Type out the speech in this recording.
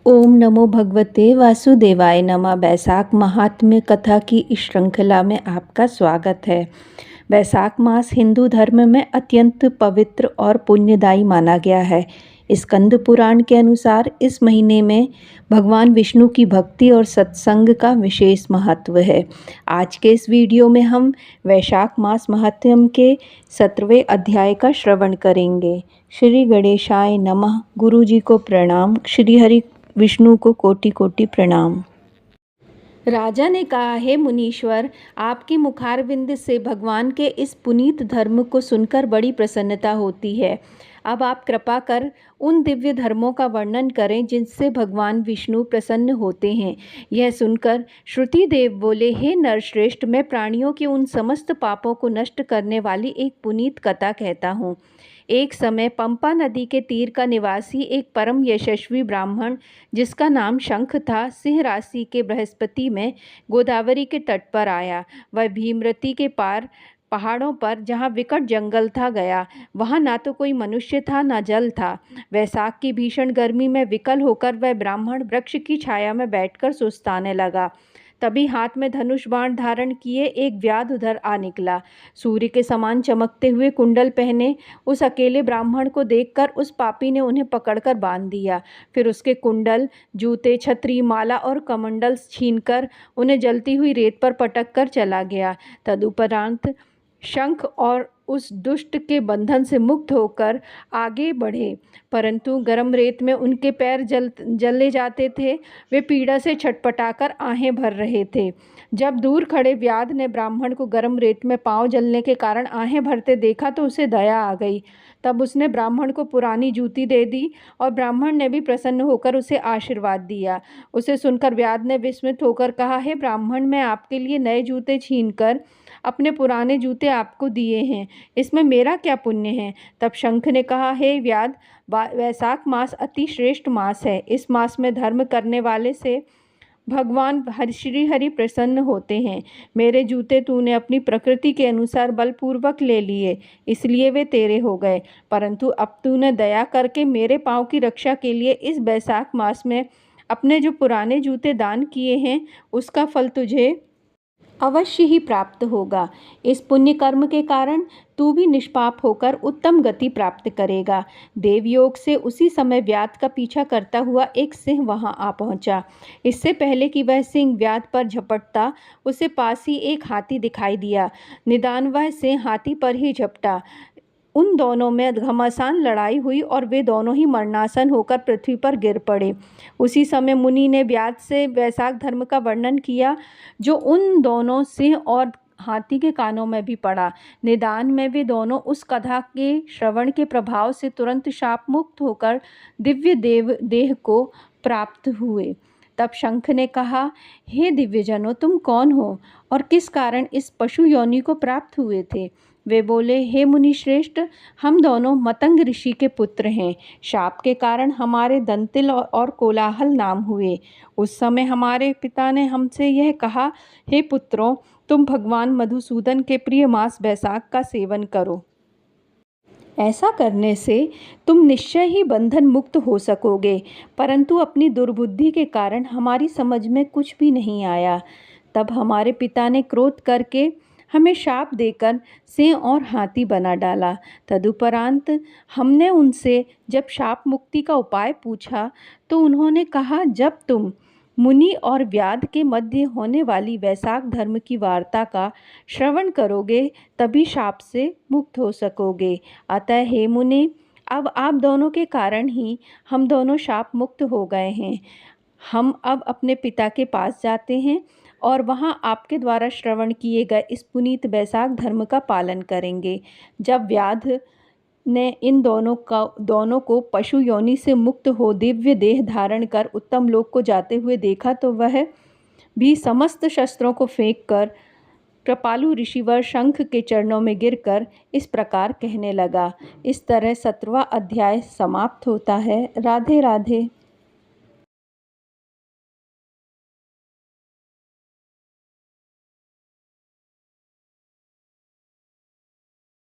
ओम नमो भगवते वासुदेवाय नमः। वैशाख महात्म्य कथा की इस श्रृंखला में आपका स्वागत है। वैशाख मास हिंदू धर्म में अत्यंत पवित्र और पुण्यदायी माना गया है। स्कंद पुराण के अनुसार इस महीने में भगवान विष्णु की भक्ति और सत्संग का विशेष महत्व है। आज के इस वीडियो में हम वैशाख मास महात्म्य के 17वें अध्याय का श्रवण करेंगे। श्री गणेशाय नमः। गुरु जी को प्रणाम। श्री हरि विष्णु को कोटि कोटि प्रणाम। राजा ने कहा, हे मुनीश्वर, आपके मुखारविंद से भगवान के इस पुनीत धर्म को सुनकर बड़ी प्रसन्नता होती है। अब आप कृपा कर उन दिव्य धर्मों का वर्णन करें जिनसे भगवान विष्णु प्रसन्न होते हैं। यह सुनकर श्रुति देव बोले, हे नरश्रेष्ठ, मैं प्राणियों के उन समस्त पापों को नष्ट करने वाली एक पुनीत कथा कहता हूँ। एक समय पंपा नदी के तीर का निवासी एक परम यशस्वी ब्राह्मण, जिसका नाम शंख था, सिंह राशि के बृहस्पति में गोदावरी के तट पर आया। वह भीमरती के पार पहाड़ों पर, जहाँ विकट जंगल था, गया। वहाँ ना तो कोई मनुष्य था, ना जल था। वैशाख की भीषण गर्मी में विकल होकर वह ब्राह्मण वृक्ष की छाया में बैठकर सुस्ताने लगा। तभी हाथ में धनुष बाण धारण किए एक व्याध उधर आ निकला। सूर्य के समान चमकते हुए कुंडल पहने उस अकेले ब्राह्मण को देखकर उस पापी ने उन्हें पकड़कर बांध दिया। फिर उसके कुंडल, जूते, छतरी, माला और कमंडल छीनकर उन्हें जलती हुई रेत पर पटक कर चला गया। तदुपरांत शंख और उस दुष्ट के बंधन से मुक्त होकर आगे बढ़े, परंतु गर्म रेत में उनके पैर जले जाते थे। वे पीड़ा से छटपटाकर आहें भर रहे थे। जब दूर खड़े व्याध ने ब्राह्मण को गर्म रेत में पांव जलने के कारण आहें भरते देखा तो उसे दया आ गई। तब उसने ब्राह्मण को पुरानी जूती दे दी और ब्राह्मण ने भी प्रसन्न होकर उसे आशीर्वाद दिया। उसे सुनकर व्याध ने विस्मित होकर कहा, हे ब्राह्मण, मैं आपके लिए नए जूते छीनकर अपने पुराने जूते आपको दिए हैं, इसमें मेरा क्या पुण्य है। तब शंख ने कहा, हे व्याध, वैशाख मास अति श्रेष्ठ मास है। इस मास में धर्म करने वाले से भगवान श्री हरि प्रसन्न होते हैं। मेरे जूते तूने अपनी प्रकृति के अनुसार बलपूर्वक ले लिए, इसलिए वे तेरे हो गए, परंतु अब तूने दया करके मेरे पाँव की रक्षा के लिए इस वैशाख मास में अपने जो पुराने जूते दान किए हैं, उसका फल तुझे अवश्य ही प्राप्त होगा। इस पुण्य कर्म के कारण तू भी निष्पाप होकर उत्तम गति प्राप्त करेगा। देवयोग से उसी समय व्याध का पीछा करता हुआ एक सिंह वहां आ पहुंचा। इससे पहले कि वह सिंह व्याध पर झपटता, उसे पास ही एक हाथी दिखाई दिया। निदान वह सिंह हाथी पर ही झपटा। उन दोनों में घमासान लड़ाई हुई और वे दोनों ही मरणासन होकर पृथ्वी पर गिर पड़े। उसी समय मुनि ने व्याध से वैशाख धर्म का वर्णन किया, जो उन दोनों सिंह और हाथी के कानों में भी पड़ा। निदान में वे दोनों उस कथा के श्रवण के प्रभाव से तुरंत शाप मुक्त होकर दिव्य देह को प्राप्त हुए। तब शंख ने कहा, हे दिव्यजनों, तुम कौन हो और किस कारण इस पशु योनि को प्राप्त हुए थे। वे बोले, हे मुनि श्रेष्ठ, हम दोनों मतंग ऋषि के पुत्र हैं। शाप के कारण हमारे दंतिल और कोलाहल नाम हुए। उस समय हमारे पिता ने हमसे यह कहा, हे पुत्रों, तुम भगवान मधुसूदन के प्रिय मास वैशाख का सेवन करो। ऐसा करने से तुम निश्चय ही बंधन मुक्त हो सकोगे, परंतु अपनी दुर्बुद्धि के कारण हमारी समझ में कुछ भी नहीं आया। तब हमारे पिता ने क्रोध करके हमें शाप देकर सिंह और हाथी बना डाला। तदुपरांत हमने उनसे जब शाप मुक्ति का उपाय पूछा तो उन्होंने कहा, जब तुम मुनि और व्याध के मध्य होने वाली वैशाख धर्म की वार्ता का श्रवण करोगे तभी शाप से मुक्त हो सकोगे। अतः हे मुनि, अब आप दोनों के कारण ही हम दोनों शाप मुक्त हो गए हैं। हम अब अपने पिता के पास जाते हैं और वहाँ आपके द्वारा श्रवण किए गए इस पुनीत वैशाख धर्म का पालन करेंगे। जब व्याध ने इन दोनों को पशु योनि से मुक्त हो दिव्य देह धारण कर उत्तम लोक को जाते हुए देखा तो वह भी समस्त शस्त्रों को फेंक कर कृपालु ऋषिवर शंख के चरणों में गिरकर इस प्रकार कहने लगा। इस तरह 17वां अध्याय समाप्त होता है। राधे राधे।